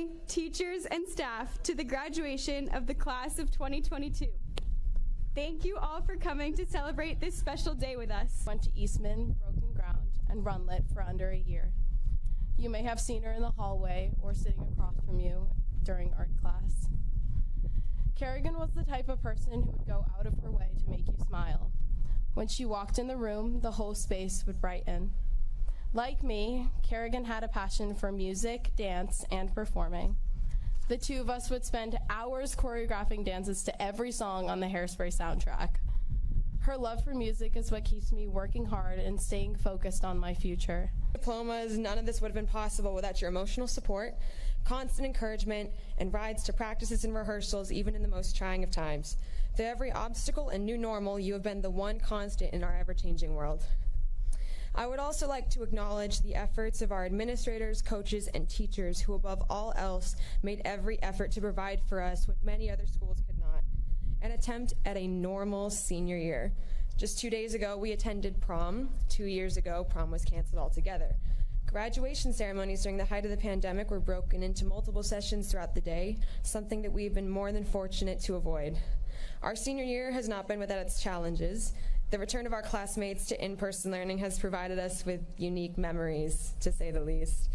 family, teachers, and staff to the graduation of the class of 2022. Thank you all for coming to celebrate this special day with us. Went to Eastman, Broken Ground, and Runlet for under a year. You may have seen her in the hallway or sitting across from you during art class. Kerrigan was the type of person who would go out of her way to make you smile. When she walked in the room, the whole space would brighten. Like me, Kerrigan had a passion for music, dance, and performing. The two of us would spend hours choreographing dances to every song on the Hairspray soundtrack. Her love for music is what keeps me working hard and staying focused on my future. Diplomas, none of this would have been possible without your emotional support, constant encouragement, and rides to practices and rehearsals, even in the most trying of times. Through every obstacle and new normal, you have been the one constant in our ever-changing world. I would also like to acknowledge the efforts of our administrators, coaches, and teachers who, above all else, made every effort to provide for us what many other schools could not. An attempt at a normal senior year. Just 2 days ago, we attended prom. 2 years ago, prom was canceled altogether. Graduation ceremonies during the height of the pandemic were broken into multiple sessions throughout the day, something that we've been more than fortunate to avoid. Our senior year has not been without its challenges. The return of our classmates to in-person learning has provided us with unique memories, to say the least.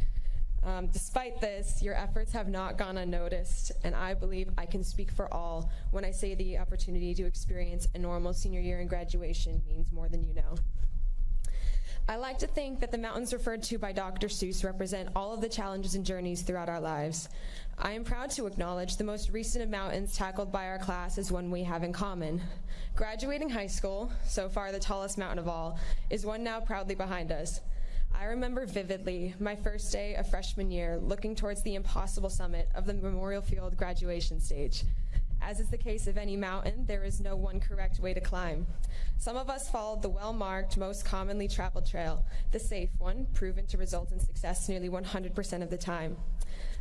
Despite this, your efforts have not gone unnoticed, and I believe I can speak for all when I say the opportunity to experience a normal senior year in graduation means more than you know. I like to think that the mountains referred to by Dr. Seuss represent all of the challenges and journeys throughout our lives. I am proud to acknowledge the most recent of mountains tackled by our class is one we have in common. Graduating high school, so far the tallest mountain of all, is one now proudly behind us. I remember vividly my first day of freshman year looking towards the impossible summit of the Memorial Field graduation stage. As is the case of any mountain, there is no one correct way to climb. Some of us followed the well-marked, most commonly traveled trail, the safe one, proven to result in success nearly 100% of the time.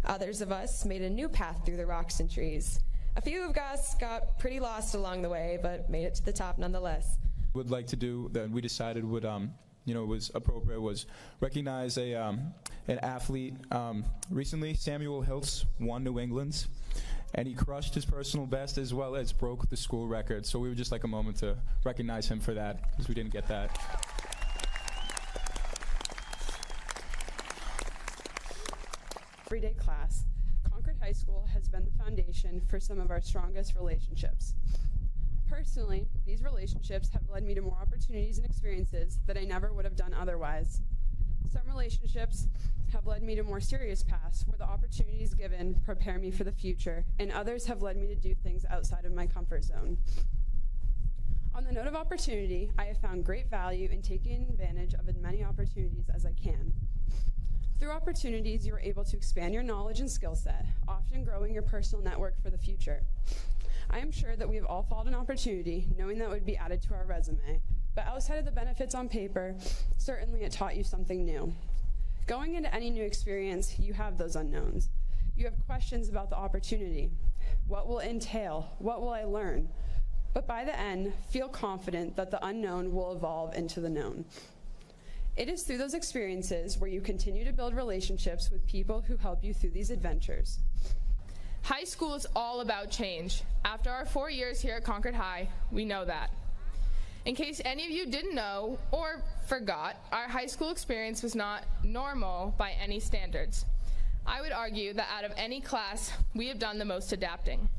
Others of us made a new path through the rocks and trees. A few of us got pretty lost along the way, but made it to the top nonetheless. Would like to do that we decided would was appropriate was recognize an athlete. Recently, Samuel Hiltz won New England's, and he crushed his personal best as well as broke the school record. So we would just like a moment to recognize him for that, because we didn't get that. Everyday class, Concord High School has been the foundation for some of our strongest relationships. Personally, these relationships have led me to more opportunities and experiences that I never would have done otherwise. Some relationships have led me to more serious paths where the opportunities given prepare me for the future, and others have led me to do things outside of my comfort zone. On the note of opportunity, I have found great value in taking advantage of as many opportunities as I can. Through opportunities, you are able to expand your knowledge and skill set, often growing your personal network for the future. I am sure that we have all followed an opportunity, knowing that it would be added to our resume, but outside of the benefits on paper, certainly it taught you something new. Going into any new experience, you have those unknowns. You have questions about the opportunity. What will it entail? What will I learn? But by the end, feel confident that the unknown will evolve into the known. It is through those experiences where you continue to build relationships with people who help you through these adventures. High school is all about change. After our 4 years here at Concord High, we know that. In case any of you didn't know or forgot, our high school experience was not normal by any standards. I would argue that out of any class, we have done the most adapting.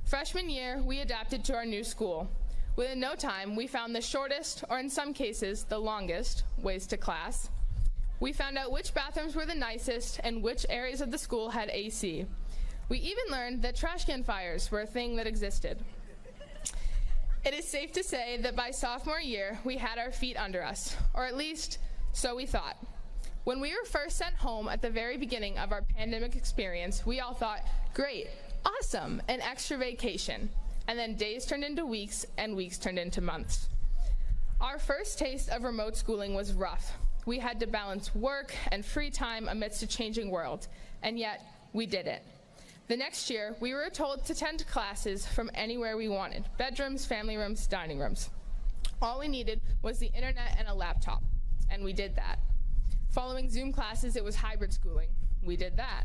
Freshman year, we adapted to our new school. Within no time, we found the shortest, or in some cases, the longest, ways to class. We found out which bathrooms were the nicest and which areas of the school had AC. We even learned that trash can fires were a thing that existed. It is safe to say that by sophomore year, we had our feet under us, or at least, so we thought. When we were first sent home at the very beginning of our pandemic experience, we all thought, great, awesome, an extra vacation. And then days turned into weeks, and weeks turned into months. Our first taste of remote schooling was rough. We had to balance work and free time amidst a changing world, and yet we did it. The next year, we were told to attend classes from anywhere we wanted, bedrooms, family rooms, dining rooms. All we needed was the internet and a laptop, and we did that. Following Zoom classes, it was hybrid schooling. We did that.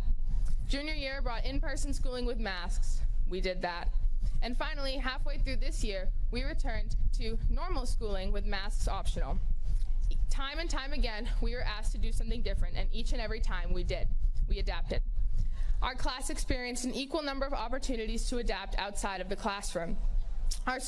Junior year brought in-person schooling with masks. We did that. And finally, halfway through this year, we returned to normal schooling with masks optional. Time and time again, we were asked to do something different, and each and every time we did. We adapted. Our class experienced an equal number of opportunities to adapt outside of the classroom. Our